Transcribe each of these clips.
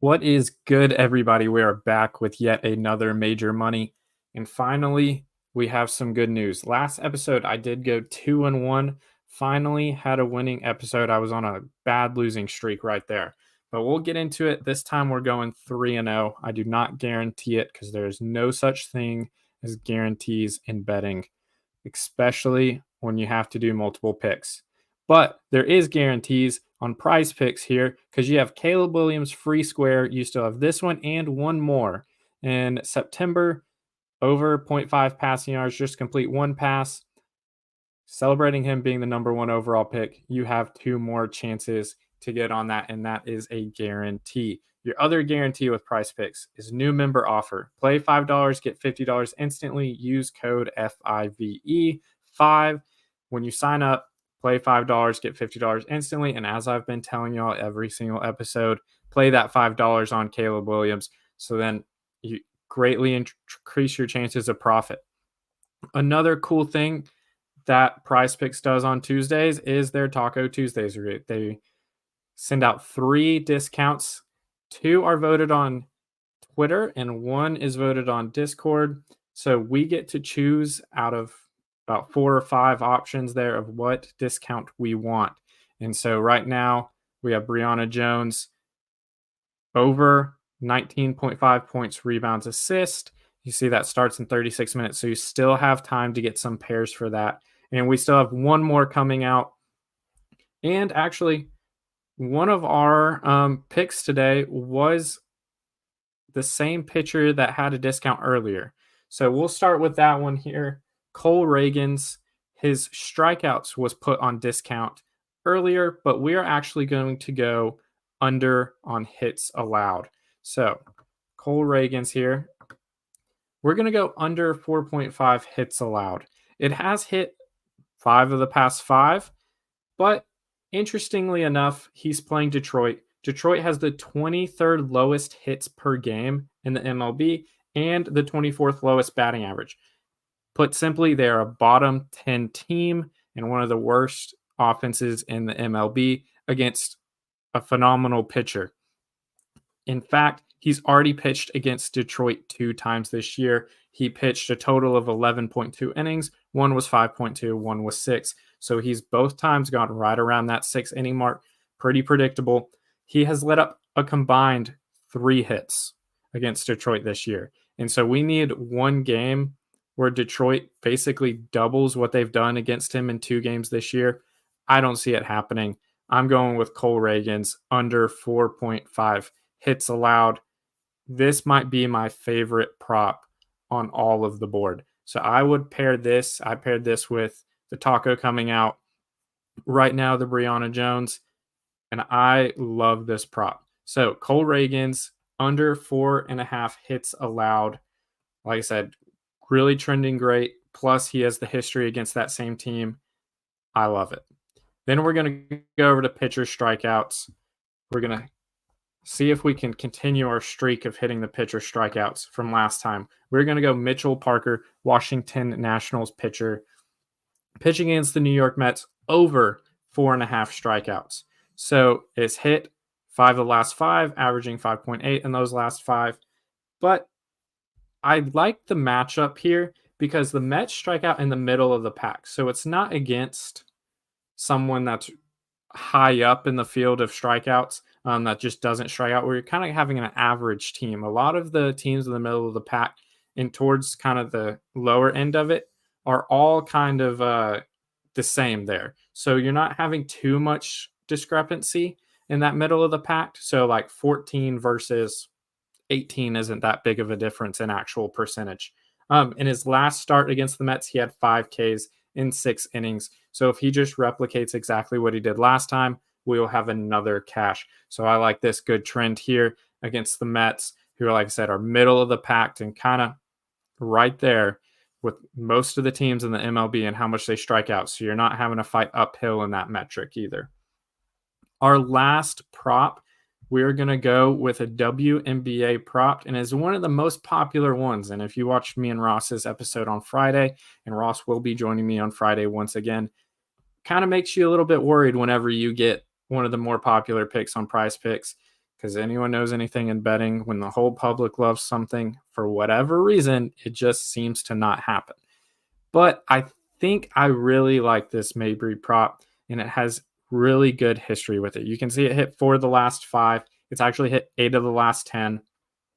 What is good, everybody? We are back with yet another major money. And finally, we have some good news. Last episode, I did go 2-1. Finally, had a winning episode. I was on a bad losing streak right there. But we'll get into it. This time, we're going 3-0. I do not guarantee it because there is no such thing as guarantees in betting, especially when you have to do multiple picks. But there is guarantees on Prize Picks here because you have Caleb Williams free square. You still have this one and one more in September, over 0.5 passing yards, just complete one pass. Celebrating him being the number one overall pick, you have two more chances to get on that, and that is a guarantee. Your other guarantee with Prize Picks is new member offer. Play $5, get $50 instantly. Use code FIVE5 when you sign up. Play $5, get $50 instantly. And as I've been telling y'all every single episode, play that $5 on Caleb Williams. So then you greatly increase your chances of profit. Another cool thing that Prize Picks does on Tuesdays is their Taco Tuesdays. They send out 3 discounts. 2 are voted on Twitter and 1 is voted on Discord. So we get to choose out of about 4 or 5 options there of what discount we want. And so right now we have Brianna Jones over 19.5 points, rebounds, assist. You see that starts in 36 minutes. So you still have time to get some pairs for that. And we still have one more coming out. And actually, one of our picks today was the same pitcher that had a discount earlier. So we'll start with that one here. Cole Reagans, his strikeouts was put on discount earlier, but we are actually going to go under on hits allowed. So Cole Reagans here, we're going to go under 4.5 hits allowed. It has hit 5 of the past 5, but interestingly enough, he's playing Detroit. Detroit has the 23rd lowest hits per game in the MLB and the 24th lowest batting average. Put simply, they're a bottom 10 team and one of the worst offenses in the MLB against a phenomenal pitcher. In fact, he's already pitched against Detroit 2 times this year. He pitched a total of 11.2 innings. One was 5.2, one was 6. So he's both times gone right around that 6-inning mark. Pretty predictable. He has let up a combined 3 hits against Detroit this year. And so we need one game where Detroit basically doubles what they've done against him in 2 games this year. I don't see it happening. I'm going with Cole Reagans under 4.5 hits allowed. This might be my favorite prop on all of the board. So I would pair this. I paired this with the Taco coming out right now, the Brianna Jones, and I love this prop. So Cole Reagans under 4.5 hits allowed. Like I said, really trending great. Plus, he has the history against that same team. I love it. Then we're going to go over to pitcher strikeouts. We're going to see if we can continue our streak of hitting the pitcher strikeouts from last time. We're going to go Mitchell Parker, Washington Nationals pitcher, pitching against the New York Mets, over 4.5 strikeouts. So it's hit 5 of the last 5, averaging 5.8 in those last 5. But I like the matchup here because the Mets strike out in the middle of the pack. So it's not against someone that's high up in the field of strikeouts that just doesn't strike out, where you're kind of having an average team. A lot of the teams in the middle of the pack and towards kind of the lower end of it are all kind of the same there. So you're not having too much discrepancy in that middle of the pack. So like 14 versus 18 isn't that big of a difference in actual percentage. In his last start against the Mets, he had 5 Ks in 6 innings. So if he just replicates exactly what he did last time, we will have another cash. So I like this good trend here against the Mets, who, like I said, are middle of the pack and kind of right there with most of the teams in the MLB and how much they strike out. So you're not having to fight uphill in that metric either. Our last prop, we're going to go with a WNBA prop, and is one of the most popular ones. And if you watched me and Ross's episode on Friday, and Ross will be joining me on Friday once again, kind of makes you a little bit worried whenever you get one of the more popular picks on Prize Picks, because anyone knows anything in betting, when the whole public loves something, for whatever reason, it just seems to not happen. But I think I really like this Mabry prop, and it has really good history with it. You can see it hit 4 of the last 5. It's actually hit 8 of the last 10,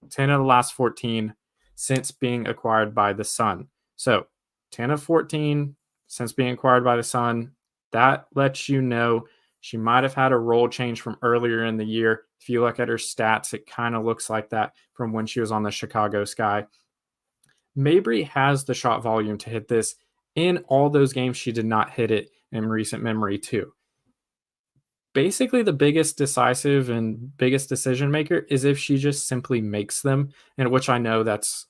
10 of the last 14 since being acquired by the Sun. So 10 of 14 since being acquired by the Sun. That lets you know she might have had a role change from earlier in the year. If you look at her stats, it kind of looks like that from when she was on the Chicago Sky. Mabry has the shot volume to hit this in all those games she did not hit it in recent memory too. Basically, the biggest decisive and biggest decision maker is if she just simply makes them, and which I know that's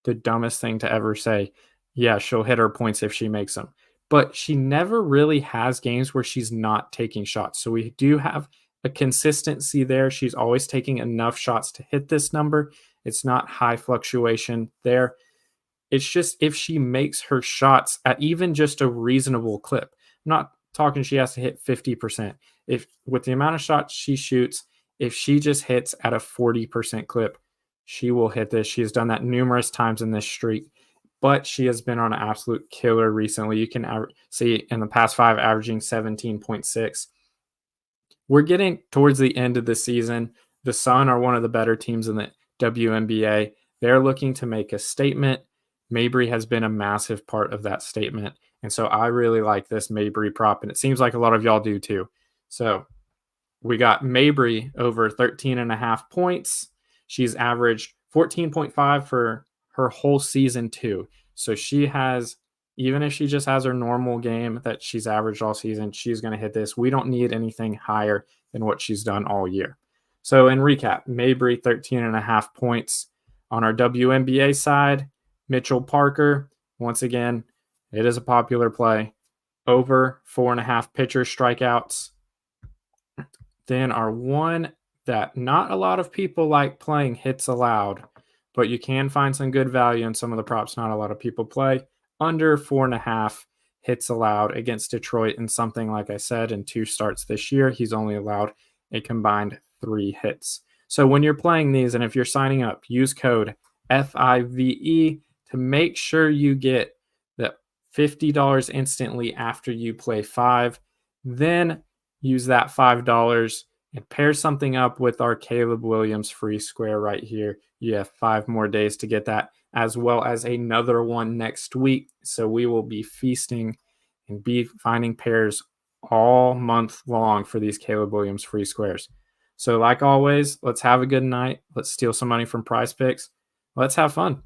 the dumbest thing to ever say. Yeah, she'll hit her points if she makes them, but she never really has games where she's not taking shots. So we do have a consistency there. She's always taking enough shots to hit this number. It's not high fluctuation there. It's just if she makes her shots at even just a reasonable clip. I'm not talking she has to hit 50%. If with the amount of shots she shoots, if she just hits at a 40% clip, she will hit this. She has done that numerous times in this streak, but she has been on an absolute killer recently. You can see in the past 5 averaging 17.6. We're getting towards the end of the season. The Sun are one of the better teams in the WNBA. They're looking to make a statement. Mabry has been a massive part of that statement. And so I really like this Mabry prop, and it seems like a lot of y'all do too. So we got Mabry over 13.5 points. She's averaged 14.5 for her whole season too. So she has, even if she just has her normal game that she's averaged all season, she's going to hit this. We don't need anything higher than what she's done all year. So in recap, Mabry 13.5 points. On our WNBA side, Mitchell Parker, once again, it is a popular play. Over 4.5 pitcher strikeouts. Then our one that not a lot of people like playing, hits allowed, but you can find some good value in some of the props not a lot of people play. Under 4.5 hits allowed against Detroit, and something like I said, in 2 starts this year, he's only allowed a combined 3 hits. So when you're playing these, and if you're signing up, use code FIVE to make sure you get the $50 instantly after you play 5. Then use that $5 and pair something up with our Caleb Williams free square right here. You have 5 more days to get that, as well as another one next week. So we will be feasting and be finding pairs all month long for these Caleb Williams free squares. So like always, let's have a good night. Let's steal some money from Prize Picks. Let's have fun.